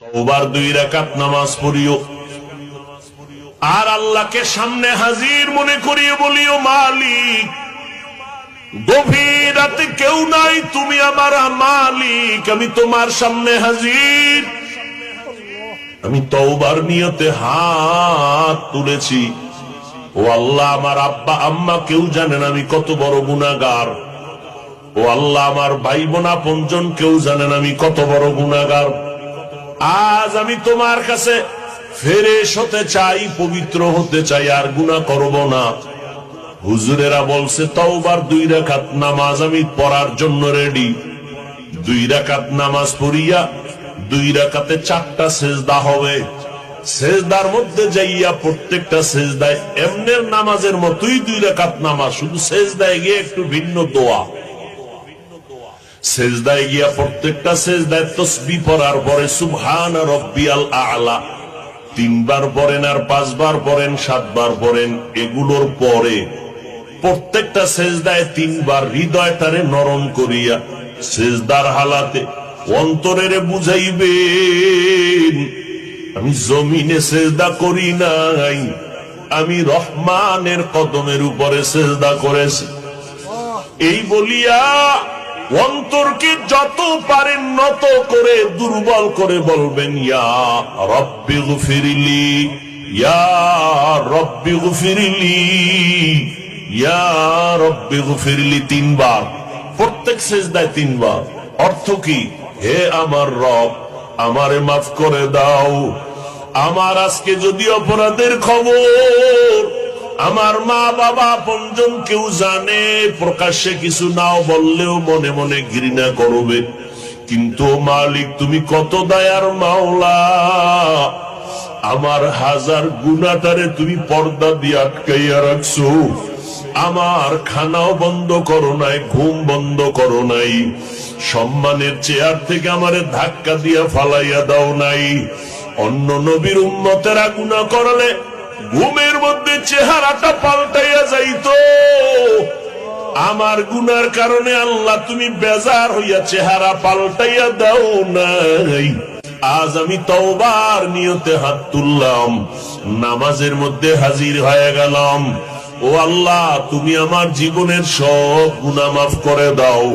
তওবার 2 রাকাত নামাজ পড়িও আর আল্লাহকে সামনে হাজির মনে করিয়ে বলিও, মালিক গভীর রাতে কেউ নাই, তুমি আমার মালিক, আমি তোমার সামনে হাজির। আমি তওবার নিয়তে হাত তুলেছি। ও আল্লাহ, আমার আব্বা আম্মা কেউ জানেন আমি কত বড় গুনাহগার। ও আল্লাহ, আমার ভাই বোন আপনজন কেউ জানেন আমি কত বড় গুনাহগার। আজ আমি তোমার কাছে ফেরেশ হতে চাই, পবিত্র হতে চাই, আর গুনাহ করব না। হুজুরেরা বলছে তওবার 2 রাকাত নামাজ আমি পড়ার জন্য রেডি। 2 রাকাত নামাজ পড়িয়া 2 রাকাতে 4টা সেজদা হবে। সেজদার মধ্যে যাইয়া প্রত্যেকটা সেজদায় এমনের নামাজের মতোই 2 রাকাত নামাজ, শুধু সেজদায় গিয়ে একটু ভিন্ন দোয়া। সেজদায় গিয়া প্রত্যেকটা সেজদায় তাসবিহ পড়ার পরে সুবহান রাব্বিয়াল আ'লা 3 বার পড়েন, আর 5 বার পড়েন, 7 বার পড়েন। এগুলোর পরে প্রত্যেকটা সেজদায় 3 বার হৃদয়টারে নরম করিয়া সেজদার হালাতে অন্তরেরে বুঝাইবেন, আমি জমিনে সেজদা করি নাই, আমি রহমানের কদমের উপরে সেজদা করেছি। এই বলিয়া অন্তরকে যত পারেন নত করে দুর্বল করে বলবেন, ইয়া রব্বি গফিরলি, ইয়া রব্বি গফিরলি, ইয়া রব্বি গফিরলি 3 বার, প্রত্যেক সেজদায় 3 বার। অর্থ কি? হে আমার রব, আমারে মাফ করে দাও। আমার আজকে যদি অপরাধের খবর আমার মা বাবা আপনজন কেউ জানে, প্রকাশ্যে কিছু নাও বললেও মনে মনে ঘৃণা করবে, কিন্তু মালিক তুমি কত দয়ার মাওলা, আমার হাজার গুনাহটারে তুমি পর্দা দিয়ে আটকাইয়া রাখছো। আমার খানাও বন্ধ করো নাই, ঘুম বন্ধ করো নাই, সম্মানের চেয়ার থেকে আমারে ধাক্কা দিয়া ফালাইয়া দাও নাই। অন্য নবীর উম্মতেরা গুনাহ করলে ঘুমের মধ্যে চেহারাটা পাল্টাইয়া যাইতো, আমার গুনার কারণে আল্লাহ তুমি বেজার হইয়া চেহারা পাল্টাইয়া দাও নাই। আজ আমি তওবার নিয়তে হাত তুললাম, নামাজের মধ্যে হাজির হয়ে গেলাম। ও আল্লাহ, তুমি আমার জীবনের সব গুনাহ মাফ করে দাও।